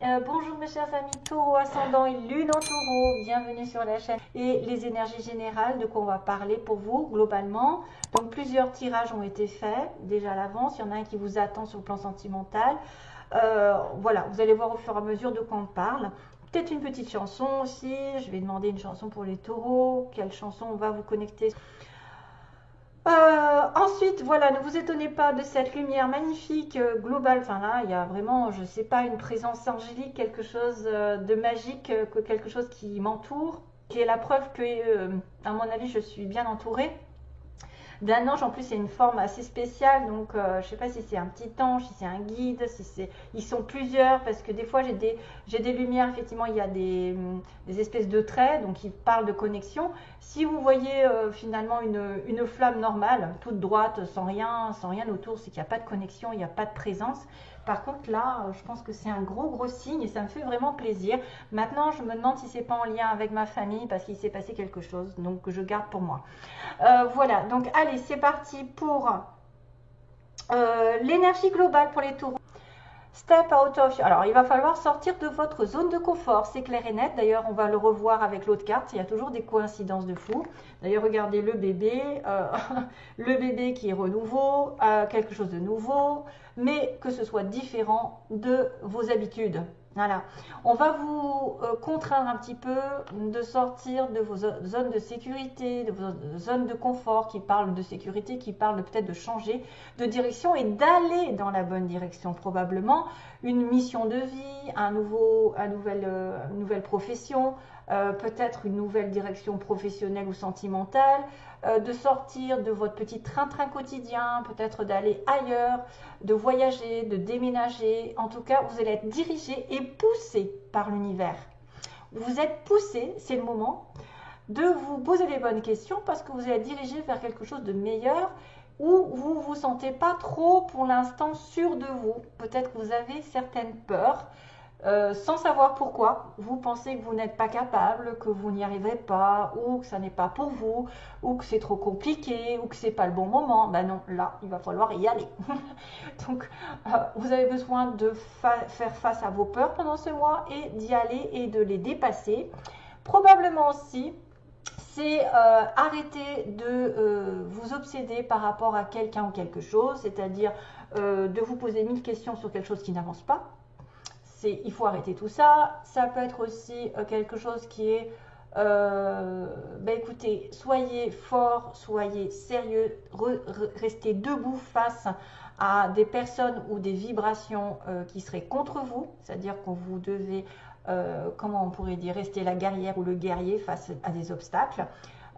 Bonjour mes chers amis Taureau ascendant et Lune en Taureau, bienvenue sur la chaîne et les énergies générales de quoi on va parler pour vous globalement. Donc plusieurs tirages ont été faits déjà à l'avance, il y en a un qui vous attend sur le plan sentimental. Voilà, vous allez voir au fur et à mesure de quoi on parle. Peut-être une petite chanson aussi, je vais demander une chanson pour les taureaux, quelle chanson on va vous connecter. Ensuite, voilà, ne vous étonnez pas de cette lumière magnifique globale. Enfin là, il y a vraiment, je sais pas, une présence angélique, quelque chose de magique, quelque chose qui m'entoure, qui est la preuve que, à mon avis, je suis bien entourée d'un ange. En plus, c'est une forme assez spéciale, donc je ne sais pas si c'est un petit ange, si c'est un guide, si c'est, ils sont plusieurs, parce que des fois j'ai des lumières, effectivement, il y a des espèces de traits, donc ils parlent de connexion. Si vous voyez finalement une flamme normale, toute droite, sans rien autour, c'est qu'il n'y a pas de connexion, il n'y a pas de présence. Par contre, là, je pense que c'est un gros signe et ça me fait vraiment plaisir. Maintenant, je me demande si c'est pas en lien avec ma famille parce qu'il s'est passé quelque chose, donc je garde pour moi. Voilà, donc allez, c'est parti pour l'énergie globale pour les taureaux. Step out of. Alors, il va falloir sortir de votre zone de confort, c'est clair et net. D'ailleurs, on va le revoir avec l'autre carte. Il y a toujours des coïncidences de fou. D'ailleurs, regardez le bébé, le bébé qui est renouveau, quelque chose de nouveau, mais que ce soit différent de vos habitudes. Voilà, on va vous contraindre un petit peu de sortir de vos zones de sécurité, de vos zones de confort qui parlent de sécurité, qui parlent peut-être de changer de direction et d'aller dans la bonne direction. Probablement une mission de vie, une nouvelle profession, peut-être une nouvelle direction professionnelle ou sentimentale, de sortir de votre petit train-train quotidien, peut-être d'aller ailleurs, de voyager, de déménager. En tout cas, vous allez être dirigé et poussé par l'univers. Vous êtes poussé, c'est le moment de vous poser les bonnes questions parce que vous allez être dirigé vers quelque chose de meilleur où vous ne vous sentez pas trop pour l'instant sûr de vous. Peut-être que vous avez certaines peurs. Sans savoir pourquoi, vous pensez que vous n'êtes pas capable, que vous n'y arriverez pas, ou que ça n'est pas pour vous, ou que c'est trop compliqué, ou que c'est pas le bon moment. Ben non, là, il va falloir y aller. Donc, vous avez besoin de faire face à vos peurs pendant ce mois et d'y aller et de les dépasser. Probablement aussi, c'est arrêter de vous obséder par rapport à quelqu'un ou quelque chose, c'est-à-dire de vous poser 1000 questions sur quelque chose qui n'avance pas. Il faut arrêter tout ça. Ça peut être aussi quelque chose qui est, écoutez, soyez fort, soyez sérieux, restez debout face à des personnes ou des vibrations qui seraient contre vous, c'est-à-dire que vous devez, comment on pourrait dire, rester la guerrière ou le guerrier face à des obstacles.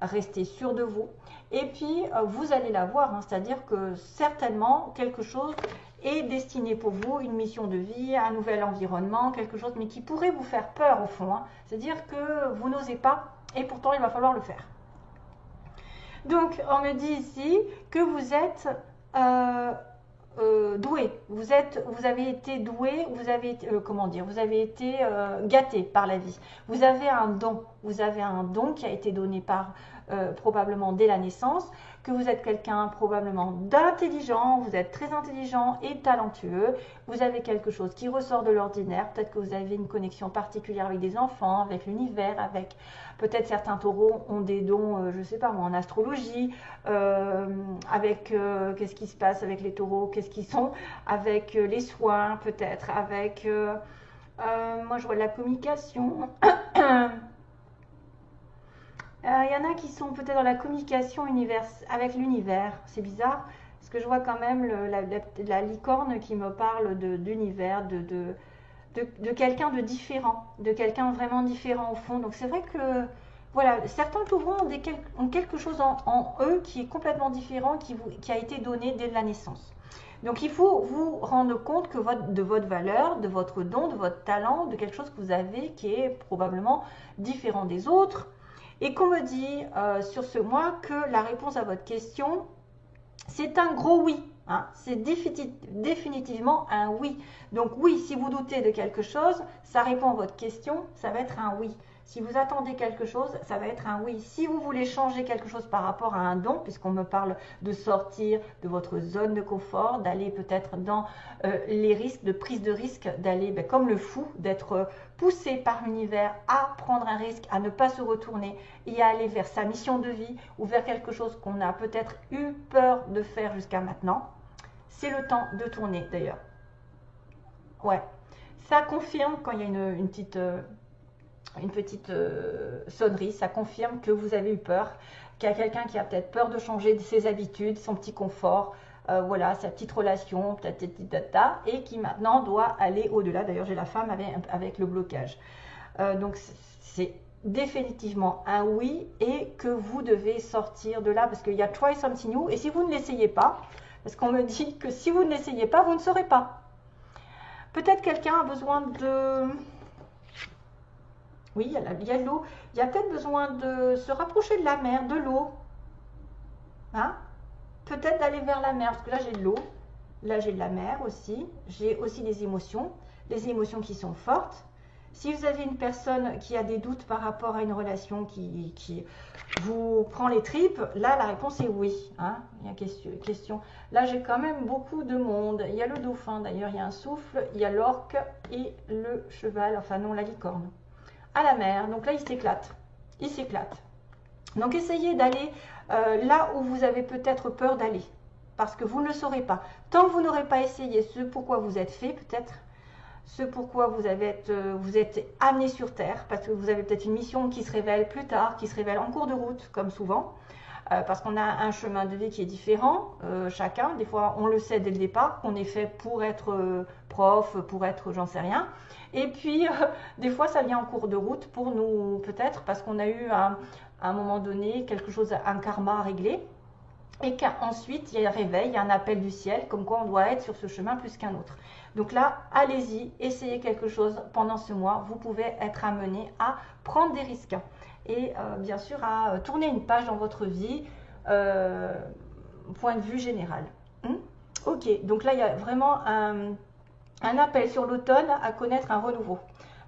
Restez sûr de vous. Et puis, vous allez la voir, hein, c'est-à-dire que certainement quelque chose est destiné pour vous, une mission de vie, un nouvel environnement, quelque chose, mais qui pourrait vous faire peur au fond. Hein. C'est-à-dire que vous n'osez pas et pourtant il va falloir le faire. Donc, on me dit ici que vous êtes doué. Vous avez été doué, vous avez été, comment dire, vous avez été gâté par la vie. Vous avez un don. Vous avez un don qui a été donné par probablement dès la naissance, que vous êtes quelqu'un probablement d'intelligent, vous êtes très intelligent et talentueux, vous avez quelque chose qui ressort de l'ordinaire, peut-être que vous avez une connexion particulière avec des enfants, avec l'univers, avec peut-être certains taureaux ont des dons, je ne sais pas moi, en astrologie, avec qu'est-ce qui se passe avec les taureaux, qu'est-ce qu'ils sont, avec les soins peut-être, avec, moi je vois de la communication. Il y en a qui sont peut-être dans la communication avec l'univers. C'est bizarre, parce que je vois quand même la licorne qui me parle d'univers, de quelqu'un de différent, de quelqu'un vraiment différent au fond. Donc c'est vrai que, voilà, certains taureaux ont quelque chose en eux qui est complètement différent, qui a été donné dès la naissance. Donc il faut vous rendre compte que de votre valeur, de votre don, de votre talent, de quelque chose que vous avez qui est probablement différent des autres. Et qu'on me dit sur ce mois que la réponse à votre question, c'est un gros oui. Hein. C'est définitivement un oui. Donc oui, si vous doutez de quelque chose, ça répond à votre question, ça va être un oui. Si vous attendez quelque chose, ça va être un oui. Si vous voulez changer quelque chose par rapport à un don, puisqu'on me parle de sortir de votre zone de confort, d'aller peut-être dans les risques, de prise de risque, d'aller comme le fou, d'être poussé par l'univers à prendre un risque, à ne pas se retourner et à aller vers sa mission de vie ou vers quelque chose qu'on a peut-être eu peur de faire jusqu'à maintenant. C'est le temps de tourner d'ailleurs. Ouais, ça confirme quand il y a une petite sonnerie, ça confirme que vous avez eu peur, qu'il y a quelqu'un qui a peut-être peur de changer ses habitudes, son petit confort, voilà, sa petite relation, et qui maintenant doit aller au-delà. D'ailleurs, j'ai la femme avec le blocage. Donc, c'est définitivement un oui et que vous devez sortir de là parce qu'il y a try something new. Et si vous ne l'essayez pas, parce qu'on me dit que si vous ne l'essayez pas, vous ne saurez pas. Peut-être quelqu'un a besoin de... Oui, il y a l'eau. Il y a peut-être besoin de se rapprocher de la mer, de l'eau. Hein? Peut-être d'aller vers la mer, parce que là j'ai de l'eau. Là j'ai de la mer aussi. J'ai aussi des émotions qui sont fortes. Si vous avez une personne qui a des doutes par rapport à une relation qui vous prend les tripes, là la réponse est oui. Hein? Il y a question. Là j'ai quand même beaucoup de monde. Il y a le dauphin d'ailleurs, il y a un souffle, il y a l'orque et le cheval, enfin non, la licorne. À la mer, donc là il s'éclate. Il s'éclate. Donc essayez d'aller là où vous avez peut-être peur d'aller. Parce que vous ne le saurez pas. Tant que vous n'aurez pas essayé ce pourquoi vous êtes fait, peut-être, ce pourquoi vous êtes amené sur Terre, parce que vous avez peut-être une mission qui se révèle plus tard, qui se révèle en cours de route, comme souvent, parce qu'on a un chemin de vie qui est différent, chacun. Des fois, on le sait dès le départ, qu'on est fait pour être prof, pour être j'en sais rien. Et puis, des fois, ça vient en cours de route pour nous, peut-être, parce qu'on a eu à un moment donné quelque chose, un karma à régler. Et qu'ensuite, il y a un réveil, il y a un appel du ciel, comme quoi on doit être sur ce chemin plus qu'un autre. Donc là, allez-y, essayez quelque chose pendant ce mois. Vous pouvez être amené à prendre des risques. Et bien sûr, à tourner une page dans votre vie, point de vue général. Ok, donc là, il y a vraiment un appel sur l'automne à connaître un renouveau.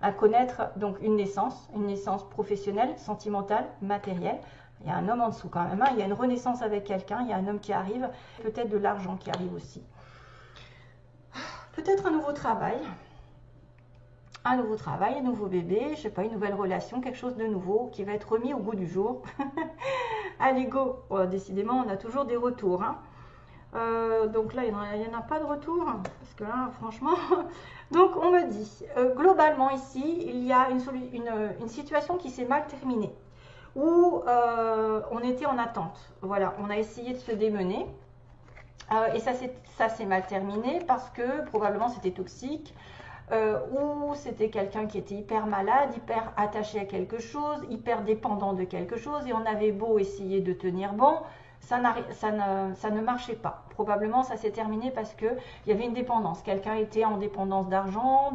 À connaître donc une naissance professionnelle, sentimentale, matérielle. Il y a un homme en dessous quand même, hein. Il y a une renaissance avec quelqu'un, il y a un homme qui arrive, peut-être de l'argent qui arrive aussi. Peut-être un nouveau travail, un nouveau bébé, je ne sais pas, une nouvelle relation, quelque chose de nouveau qui va être remis au goût du jour. Allez, go! Oh, décidément, on a toujours des retours. Hein. Donc là, il n'y en a pas de retour, parce que là, franchement... Donc, on me dit, globalement ici, il y a une situation qui s'est mal terminée. Où on était en attente. Voilà, on a essayé de se démener. Et ça s'est mal terminé parce que probablement c'était toxique. Ou c'était quelqu'un qui était hyper malade, hyper attaché à quelque chose, hyper dépendant de quelque chose. Et on avait beau essayer de tenir bon, ça ne marchait pas. Probablement ça s'est terminé parce qu'il y avait une dépendance. Quelqu'un était en dépendance d'argent,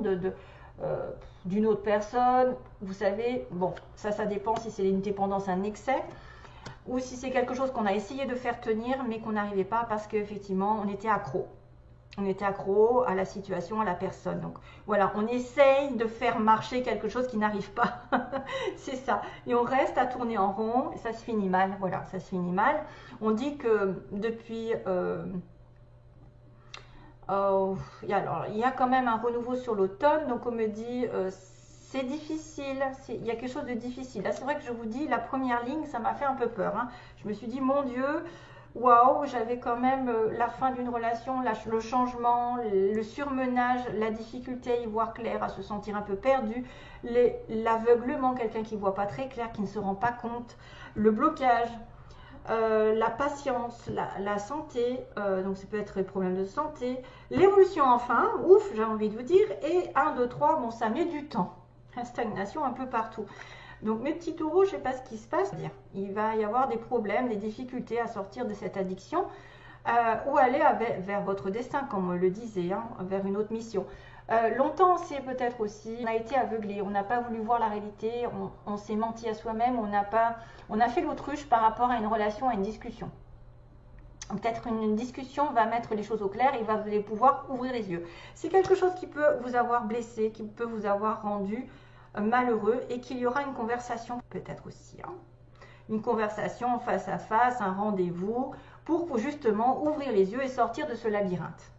d'une autre personne, vous savez, bon, ça dépend si c'est une dépendance, un excès, ou si c'est quelque chose qu'on a essayé de faire tenir, mais qu'on n'arrivait pas parce qu'effectivement, on était accro. On était accro à la situation, à la personne. Donc voilà, on essaye de faire marcher quelque chose qui n'arrive pas. C'est ça. Et on reste à tourner en rond, et ça se finit mal. Voilà, ça se finit mal. On dit que depuis... alors, il y a quand même un renouveau sur l'automne, donc on me dit c'est difficile, il y a quelque chose de difficile. Là, c'est vrai que je vous dis, la première ligne, ça m'a fait un peu peur. Hein. Je me suis dit, mon Dieu, waouh, j'avais quand même la fin d'une relation, le changement, le surmenage, la difficulté à y voir clair, à se sentir un peu perdu, l'aveuglement, quelqu'un qui ne voit pas très clair, qui ne se rend pas compte, le blocage. La patience, la santé, donc ça peut être des problèmes de santé, l'évolution enfin, ouf, j'ai envie de vous dire, et 1, 2, 3, bon ça met du temps, la stagnation un peu partout. Donc mes petits taureaux, je ne sais pas ce qui se passe, il va y avoir des problèmes, des difficultés à sortir de cette addiction, ou aller vers votre destin, comme on le disait, hein, vers une autre mission. Longtemps, c'est peut-être aussi, on a été aveuglé, on n'a pas voulu voir la réalité, on s'est menti à soi-même, on a fait l'autruche par rapport à une relation, à une discussion. Peut-être une discussion va mettre les choses au clair et vous pouvoir ouvrir les yeux. C'est quelque chose qui peut vous avoir blessé, qui peut vous avoir rendu malheureux et qu'il y aura une conversation peut-être aussi. Hein. Une conversation face à face, un rendez-vous pour justement ouvrir les yeux et sortir de ce labyrinthe.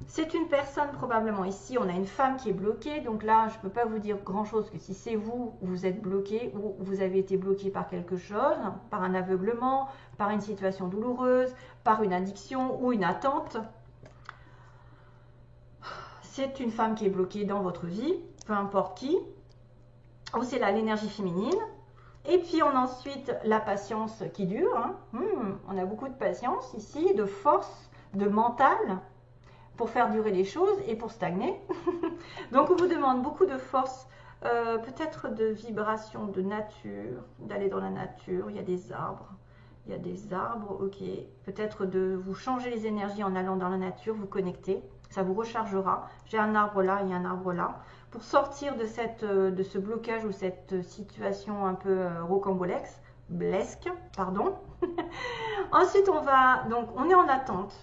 C'est une personne probablement ici, on a une femme qui est bloquée, donc là je ne peux pas vous dire grand chose que si c'est vous, vous êtes bloqué ou vous avez été bloqué par quelque chose, par un aveuglement, par une situation douloureuse, par une addiction ou une attente. C'est une femme qui est bloquée dans votre vie, peu importe qui, ou c'est là l'énergie féminine. Et puis on a ensuite la patience qui dure, hein. On a beaucoup de patience ici, de force, de mental, pour faire durer les choses et pour stagner. Donc on vous demande beaucoup de force, peut-être de vibration, de nature, d'aller dans la nature, il y a des arbres. Il y a des arbres, ok. Peut-être de vous changer les énergies en allant dans la nature, vous connecter. Ça vous rechargera. J'ai un arbre là, il y a un arbre là. Pour sortir de ce blocage ou cette situation un peu rocambolesque, pardon. Ensuite, on est en attente.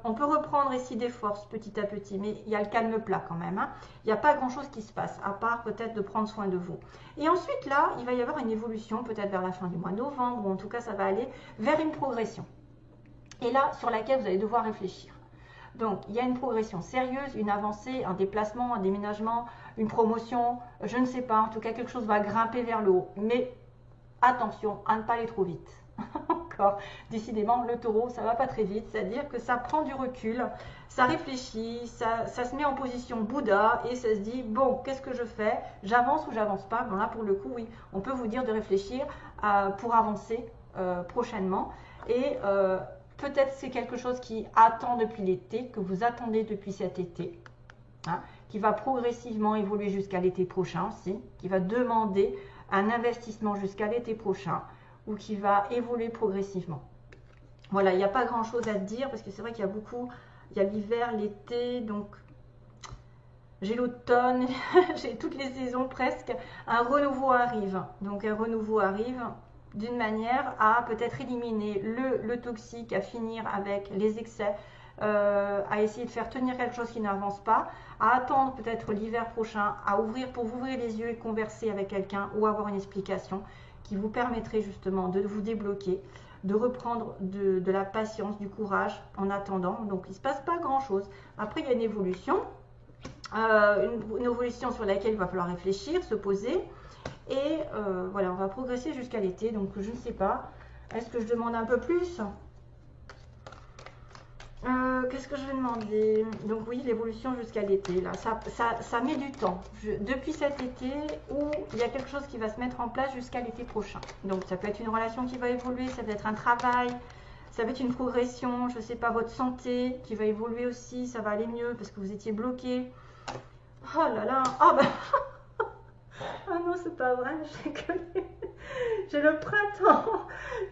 On peut reprendre ici des forces petit à petit, mais il y a le calme plat quand même. Hein. Il n'y a pas grand chose qui se passe, à part peut-être de prendre soin de vous. Et ensuite là, il va y avoir une évolution, peut-être vers la fin du mois de novembre, ou en tout cas ça va aller vers une progression. Et là, sur laquelle vous allez devoir réfléchir. Donc, il y a une progression sérieuse, une avancée, un déplacement, un déménagement, une promotion, je ne sais pas, en tout cas quelque chose va grimper vers le haut. Mais attention à ne pas aller trop vite. Encore, décidément, le taureau, ça va pas très vite, c'est-à-dire que ça prend du recul, ça réfléchit, ça se met en position Bouddha et ça se dit, bon, qu'est-ce que je fais? J'avance ou j'avance pas? Bon là, pour le coup, oui, on peut vous dire de réfléchir pour avancer prochainement. Et peut-être c'est quelque chose qui attend depuis l'été, que vous attendez depuis cet été, hein, qui va progressivement évoluer jusqu'à l'été prochain aussi, qui va demander un investissement jusqu'à l'été prochain, ou qui va évoluer progressivement. Voilà, il n'y a pas grand chose à dire parce que c'est vrai qu'il y a beaucoup, il y a l'hiver, l'été, donc j'ai l'automne, j'ai toutes les saisons presque. Un renouveau arrive, donc un renouveau arrive d'une manière à peut-être éliminer le toxique, à finir avec les excès, à essayer de faire tenir quelque chose qui n'avance pas, à attendre peut-être l'hiver prochain, pour vous ouvrir les yeux et converser avec quelqu'un ou avoir une explication qui vous permettrait justement de vous débloquer, de reprendre de la patience, du courage en attendant. Donc il ne se passe pas grand chose. Après il y a une évolution, une évolution sur laquelle il va falloir réfléchir, se poser. Et voilà, on va progresser jusqu'à l'été. Donc je ne sais pas, est-ce que je demande un peu plus? Qu'est-ce que je vais demander? Donc oui, l'évolution jusqu'à l'été, là, ça met du temps. Depuis cet été, où il y a quelque chose qui va se mettre en place jusqu'à l'été prochain. Donc ça peut être une relation qui va évoluer, ça peut être un travail, ça peut être une progression, je ne sais pas, votre santé qui va évoluer aussi, ça va aller mieux parce que vous étiez bloqué. Oh là là, oh bah ah non, c'est pas vrai, j'ai le printemps.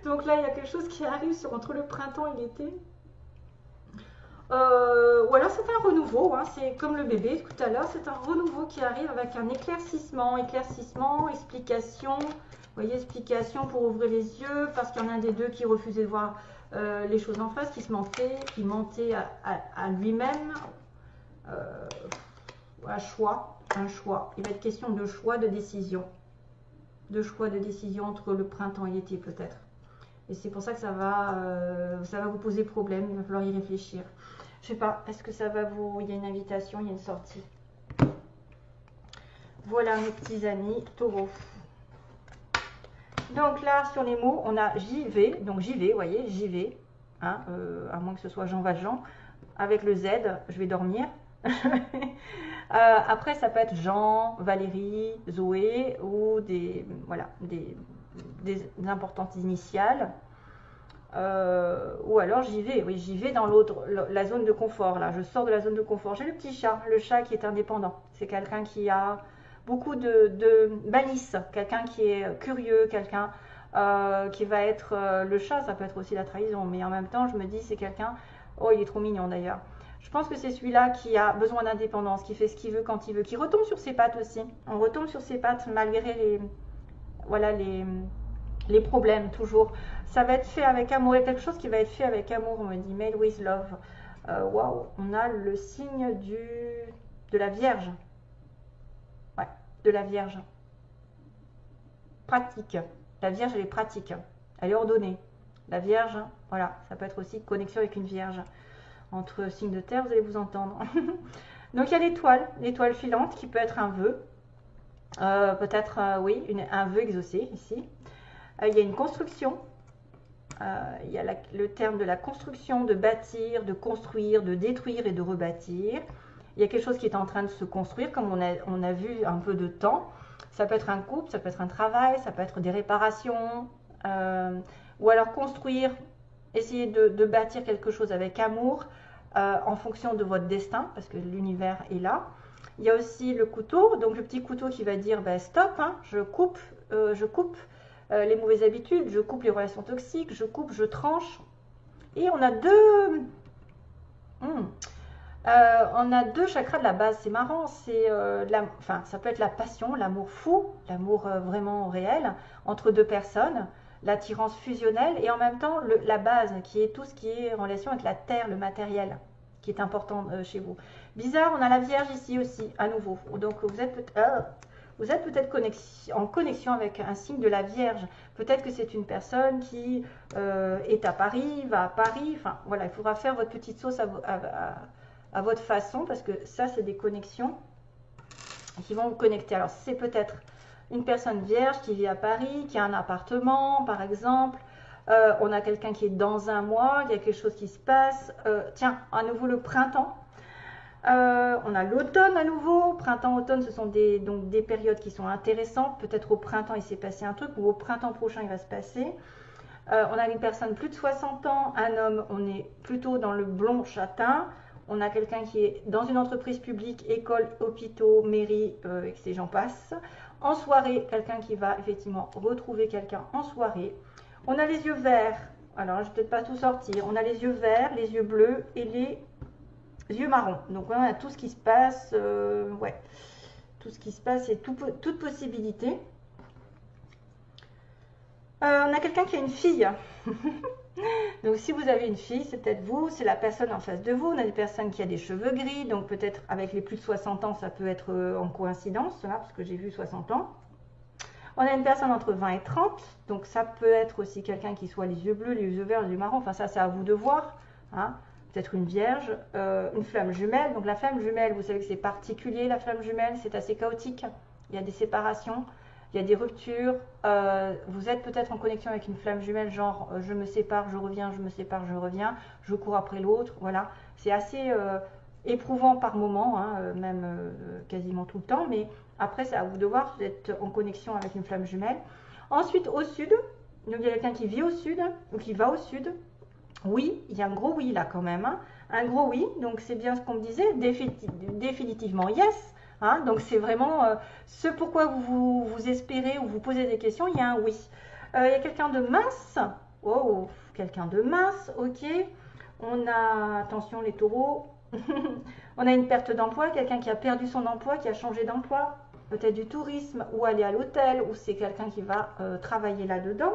Donc là, il y a quelque chose qui arrive entre le printemps et l'été. Ou alors c'est un renouveau, hein, c'est comme le bébé tout à l'heure, c'est un renouveau qui arrive avec un éclaircissement, explication, vous voyez, explication pour ouvrir les yeux, parce qu'il y en a un des deux qui refusait de voir les choses en face, qui mentait à lui-même, un choix, il va être question de choix, de décision entre le printemps et l'été peut-être, et c'est pour ça que ça va vous poser problème, il va falloir y réfléchir. Je sais pas, est-ce que ça va vous... Il y a une invitation, il y a une sortie. Voilà mes petits amis taureaux. Donc là, sur les mots, on a j'y vais. Donc j'y vais, vous voyez, j'y vais. Hein, à moins que ce soit Jean Valjean. Avec le Z, je vais dormir. Après, ça peut être Jean, Valérie, Zoé ou des importantes initiales. Ou alors j'y vais, oui, j'y vais dans la zone de confort, là, je sors de la zone de confort. J'ai le petit chat, le chat qui est indépendant. C'est quelqu'un qui a beaucoup de malice, quelqu'un qui est curieux, quelqu'un qui va être... le chat, ça peut être aussi la trahison, mais en même temps, je me dis, c'est quelqu'un... Oh, il est trop mignon d'ailleurs. Je pense que c'est celui-là qui a besoin d'indépendance, qui fait ce qu'il veut quand il veut, qui retombe sur ses pattes aussi. On retombe sur ses pattes malgré les problèmes, toujours. Ça va être fait avec amour. Il y a quelque chose qui va être fait avec amour, on me dit. Made with love. Waouh, on a le signe de la Vierge. de la Vierge. Pratique. La Vierge, elle est pratique. Elle est ordonnée. La Vierge, voilà, ça peut être aussi connexion avec une Vierge. Entre signes de terre, vous allez vous entendre. Donc il y a l'étoile filante qui peut être un vœu. Peut-être, oui, un vœu exaucé ici. Il y a une construction. Il y a le terme de la construction, de bâtir, de construire, de détruire et de rebâtir. Il y a quelque chose qui est en train de se construire, comme on a vu un peu de temps. Ça peut être un couple, ça peut être un travail, ça peut être des réparations. Ou alors construire, essayer de bâtir quelque chose avec amour en fonction de votre destin, parce que l'univers est là. Il y a aussi le couteau, donc le petit couteau qui va dire ben, stop, hein, je coupe les mauvaises habitudes, je coupe les relations toxiques, je coupe, je tranche. Et on a deux chakras de la base, c'est marrant, ça peut être la passion, l'amour fou, l'amour vraiment réel entre deux personnes, l'attirance fusionnelle et en même temps la base qui est tout ce qui est en relation avec la terre, le matériel qui est important chez vous. Bizarre, on a la Vierge ici aussi, à nouveau. Donc vous êtes peut-être en connexion avec un signe de la Vierge. Peut-être que c'est une personne qui est à Paris, va à Paris. Enfin voilà, il faudra faire votre petite sauce à votre façon parce que ça, c'est des connexions qui vont vous connecter. Alors c'est peut-être une personne vierge qui vit à Paris, qui a un appartement par exemple. On a quelqu'un qui est dans un mois, il y a quelque chose qui se passe. Tiens, à nouveau le printemps. On a l'automne à nouveau. Printemps, automne, ce sont donc des périodes qui sont intéressantes. Peut-être au printemps, il s'est passé un truc, ou au printemps prochain, il va se passer. On a une personne plus de 60 ans, un homme, on est plutôt dans le blond châtain. On a quelqu'un qui est dans une entreprise publique, école, hôpitaux, mairie, et j'en passe. En soirée, quelqu'un qui va effectivement retrouver quelqu'un en soirée. On a les yeux verts. Alors, je ne vais peut-être pas tout sortir. On a les yeux verts, les yeux bleus et les yeux marrons. Donc, on a tout ce qui se passe. Ouais. Tout ce qui se passe et toute possibilité. On a quelqu'un qui a une fille. Donc, si vous avez une fille, c'est peut-être vous, c'est la personne en face de vous. On a des personnes qui ont des cheveux gris, donc peut-être avec les plus de 60 ans, ça peut être en coïncidence, là, parce que j'ai vu 60 ans. On a une personne entre 20 et 30, donc ça peut être aussi quelqu'un qui soit les yeux bleus, les yeux verts, les yeux marrons. Enfin, ça, c'est à vous de voir. Hein. Peut-être une vierge, une flamme jumelle. Donc, la flamme jumelle, vous savez que c'est particulier, la flamme jumelle, c'est assez chaotique. Il y a des séparations. Il y a des ruptures, vous êtes peut-être en connexion avec une flamme jumelle, genre je me sépare, je reviens, je me sépare, je reviens, je cours après l'autre, voilà. C'est assez éprouvant par moment, hein, même quasiment tout le temps, mais après c'est à vous de voir, vous êtes en connexion avec une flamme jumelle. Ensuite au sud, donc il y a quelqu'un qui vit au sud, ou qui va au sud. Oui, il y a un gros oui là quand même, hein. Un gros oui, donc c'est bien ce qu'on me disait, définitivement yes. Hein, donc c'est vraiment ce pourquoi vous espérez ou vous posez des questions, il y a un oui. Il y a quelqu'un de mince, oh, quelqu'un de mince, ok. On a, attention les taureaux, on a une perte d'emploi, quelqu'un qui a perdu son emploi, qui a changé d'emploi, peut-être du tourisme ou aller à l'hôtel, ou c'est quelqu'un qui va travailler là-dedans.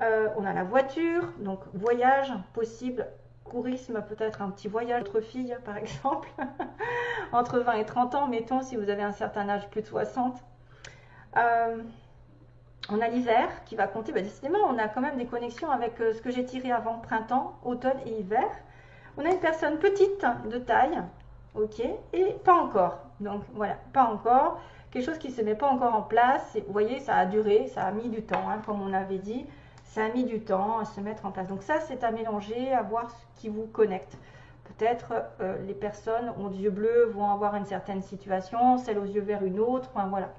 On a la voiture, donc voyage possible. Courisme, peut-être un petit voyage entre filles par exemple, entre 20 et 30 ans, mettons si vous avez un certain âge, plus de 60. On a l'hiver qui va compter, bah, décidément on a quand même des connexions avec ce que j'ai tiré avant, printemps, automne et hiver. On a une personne petite de taille, ok, et pas encore, donc voilà, pas encore, quelque chose qui ne se met pas encore en place, et, vous voyez ça a duré, ça a mis du temps, hein, comme on avait dit. Ça a mis du temps à se mettre en place. Donc ça, c'est à mélanger, à voir ce qui vous connecte. Peut-être les personnes aux yeux bleus vont avoir une certaine situation, celles aux yeux verts une autre. Enfin, voilà.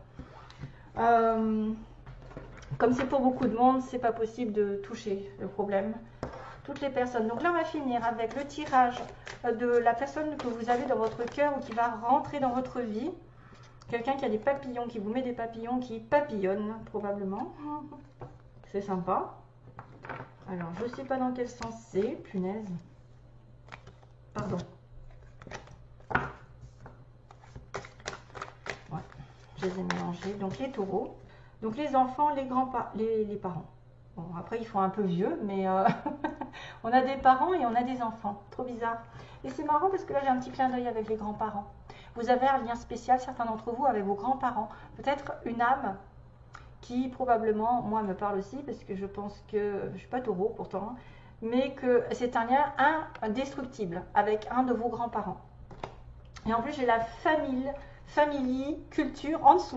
Comme c'est pour beaucoup de monde, c'est pas possible de toucher le problème. Toutes les personnes. Donc là, on va finir avec le tirage de la personne que vous avez dans votre cœur ou qui va rentrer dans votre vie. Quelqu'un qui a des papillons, qui vous met des papillons, qui papillonne probablement. C'est sympa. Alors, je ne sais pas dans quel sens c'est, punaise. Pardon. Ouais, je les ai mélangés. Donc, les taureaux. Donc, les enfants, les parents. Bon, après, ils font un peu vieux, mais on a des parents et on a des enfants. Trop bizarre. Et c'est marrant parce que là, j'ai un petit clin d'œil avec les grands-parents. Vous avez un lien spécial, certains d'entre vous, avec vos grands-parents. Peut-être une âme qui probablement, moi, me parle aussi, parce que je pense que, je ne suis pas taureau pourtant, mais que c'est un lien indestructible avec un de vos grands-parents. Et en plus, j'ai la famille, culture en dessous.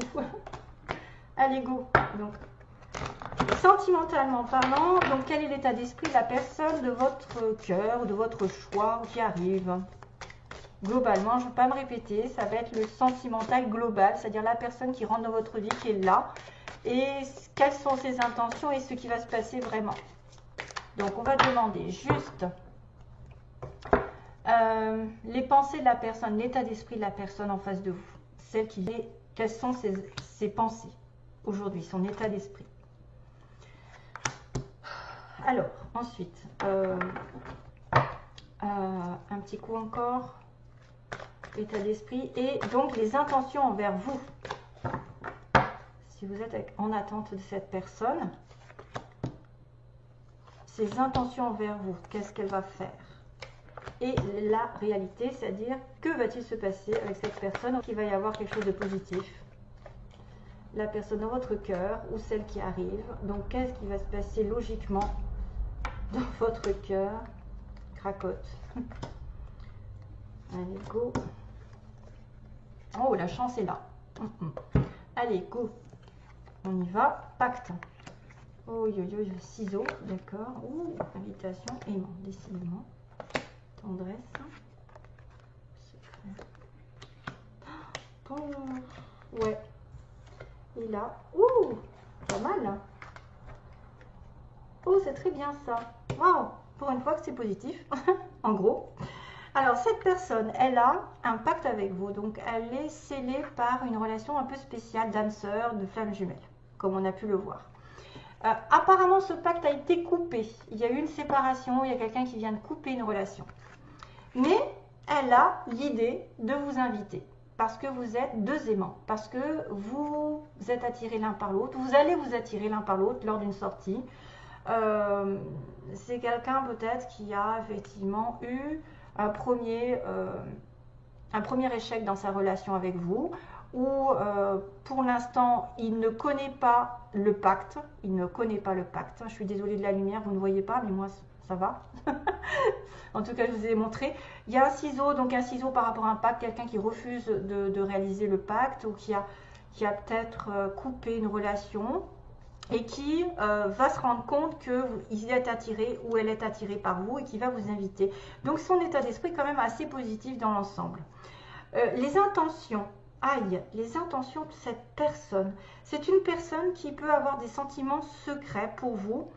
Allez, go. Donc, sentimentalement parlant, donc quel est l'état d'esprit de la personne de votre cœur, de votre choix qui arrive? Globalement, je ne vais pas me répéter, ça va être le sentimental global, c'est-à-dire la personne qui rentre dans votre vie, qui est là, et quelles sont ses intentions et ce qui va se passer vraiment. Donc, on va demander juste les pensées de la personne, l'état d'esprit de la personne en face de vous. Quelles sont ses pensées aujourd'hui, son état d'esprit. Alors, ensuite, un petit coup encore, état d'esprit, et donc les intentions envers vous. Si vous êtes en attente de cette personne, ses intentions envers vous, qu'est-ce qu'elle va faire? Et la réalité, c'est-à-dire, que va-t-il se passer avec cette personne? Qu'il va y avoir quelque chose de positif. La personne dans votre cœur ou celle qui arrive. Donc, qu'est-ce qui va se passer logiquement dans votre cœur? Cracotte. Allez, go. Oh, la chance est là. Allez, go. On y va. Pacte. Oh, ciseaux, d'accord. Ouh, invitation, aimant, décidément. Tendresse. Secret. Oh, ouais. Et là, ouh, pas mal. Oh, c'est très bien ça. Waouh, pour une fois que c'est positif, en gros. Alors, cette personne, elle a un pacte avec vous. Donc, elle est scellée par une relation un peu spéciale d'âme sœur, de flamme jumelle, comme on a pu le voir. Apparemment, ce pacte a été coupé. Il y a eu une séparation, il y a quelqu'un qui vient de couper une relation. Mais elle a l'idée de vous inviter. Parce que vous êtes deux aimants. Parce que vous êtes attirés l'un par l'autre. Vous allez vous attirer l'un par l'autre lors d'une sortie. C'est quelqu'un peut-être qui a effectivement eu un premier échec dans sa relation avec vous, ou pour l'instant il ne connaît pas le pacte, je suis désolée de la lumière, vous ne voyez pas, mais moi ça va. En tout cas, je vous ai montré. Il y a un ciseau, donc un ciseau par rapport à un pacte, quelqu'un qui refuse de réaliser le pacte, ou qui a peut-être coupé une relation, et qui va se rendre compte qu'il est attiré ou elle est attirée par vous et qui va vous inviter. Donc son état d'esprit est quand même assez positif dans l'ensemble. Les intentions, les intentions de cette personne. C'est une personne qui peut avoir des sentiments secrets pour vous,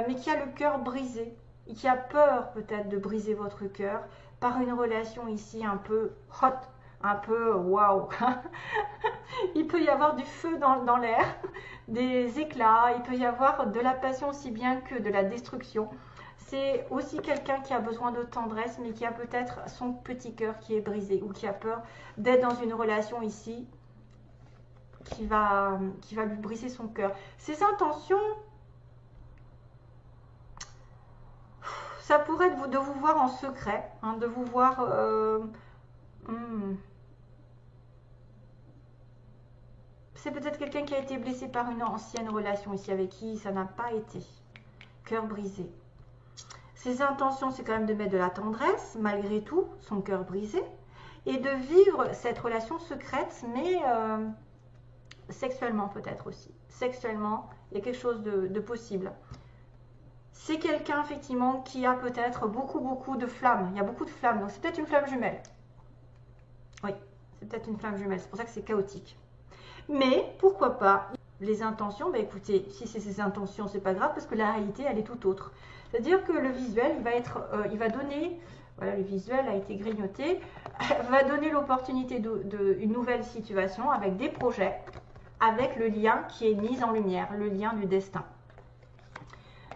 mais qui a le cœur brisé, et qui a peur peut-être de briser votre cœur par une relation ici un peu hot, un peu waouh. Il peut y avoir du feu dans l'air, des éclats, il peut y avoir de la passion aussi bien que de la destruction. C'est aussi quelqu'un qui a besoin de tendresse, mais qui a peut-être son petit cœur qui est brisé, ou qui a peur d'être dans une relation ici qui va lui briser son cœur. Ses intentions, ça pourrait être de vous voir en secret, hein, de vous voir... C'est peut-être quelqu'un qui a été blessé par une ancienne relation ici, avec qui ça n'a pas été. Cœur brisé. Ses intentions, c'est quand même de mettre de la tendresse, malgré tout, son cœur brisé, et de vivre cette relation secrète, mais sexuellement peut-être aussi. Sexuellement, il y a quelque chose de possible. C'est quelqu'un, effectivement, qui a peut-être beaucoup de flammes. Il y a beaucoup de flammes, donc c'est peut-être une flamme jumelle. Oui, c'est peut-être une flamme jumelle, c'est pour ça que c'est chaotique. Mais, pourquoi pas, les intentions, bah écoutez, si c'est ses intentions, c'est pas grave, parce que la réalité, elle est tout autre. C'est-à-dire que le visuel, il va donner, voilà, le visuel a été grignoté, va donner l'opportunité d'une nouvelle situation avec des projets, avec le lien qui est mis en lumière, le lien du destin.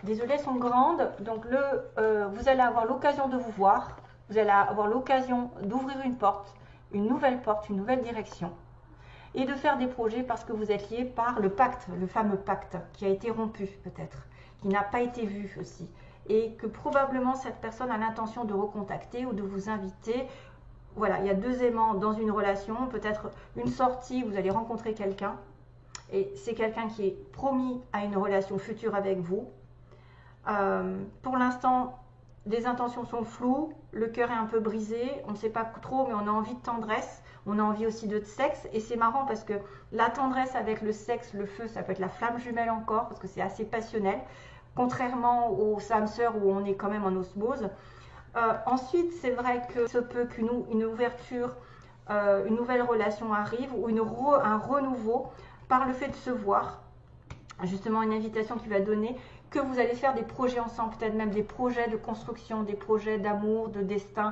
Désolée, elles sont grandes, donc vous allez avoir l'occasion de vous voir, vous allez avoir l'occasion d'ouvrir une porte, une nouvelle direction, et de faire des projets parce que vous êtes liés par le pacte, le fameux pacte qui a été rompu peut-être, qui n'a pas été vu aussi, et que probablement cette personne a l'intention de recontacter ou de vous inviter voilà, il y a deux aimants dans une relation, peut-être une sortie, vous allez rencontrer quelqu'un, et c'est quelqu'un qui est promis à une relation future avec vous. Pour l'instant, les intentions sont floues, le cœur est un peu brisé, on ne sait pas trop, mais on a envie de tendresse, on a envie aussi de sexe, et c'est marrant parce que la tendresse avec le sexe, le feu, ça peut être la flamme jumelle encore, parce que c'est assez passionnel, contrairement aux âmes sœurs où on est quand même en osmose. Ensuite, c'est vrai que se peut qu'une ouverture, une nouvelle relation arrive, ou un renouveau par le fait de se voir, justement une invitation qui va donner que vous allez faire des projets ensemble, peut-être même des projets de construction, des projets d'amour, de destin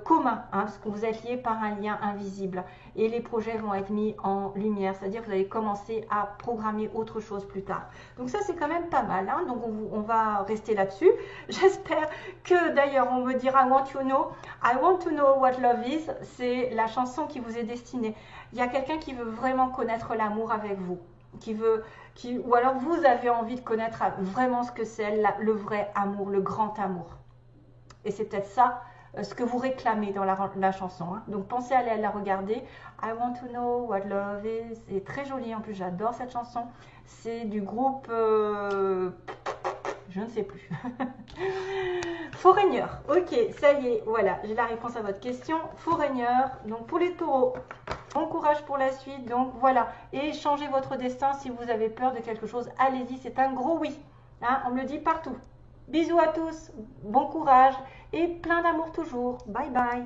commun, hein, parce que vous êtes liés par un lien invisible. Et les projets vont être mis en lumière, c'est-à-dire que vous allez commencer à programmer autre chose plus tard. Donc ça, c'est quand même pas mal, hein, donc on va rester là-dessus. J'espère que d'ailleurs, on me dira I want to know what love is, c'est la chanson qui vous est destinée. Il y a quelqu'un qui veut vraiment connaître l'amour avec vous, ou alors vous avez envie de connaître vraiment ce que c'est le vrai amour, le grand amour. Et c'est peut-être ça ce que vous réclamez dans la chanson. Hein. Donc pensez à aller la regarder. I want to know what love is. C'est très joli en plus, j'adore cette chanson. C'est du groupe... je ne sais plus. Foreigner. Ok, ça y est, voilà, j'ai la réponse à votre question. Foreigner, donc pour les taureaux. Bon courage pour la suite, donc voilà. Et changez votre destin si vous avez peur de quelque chose. Allez-y, c'est un gros oui. Hein, on me le dit partout. Bisous à tous, bon courage et plein d'amour toujours. Bye bye.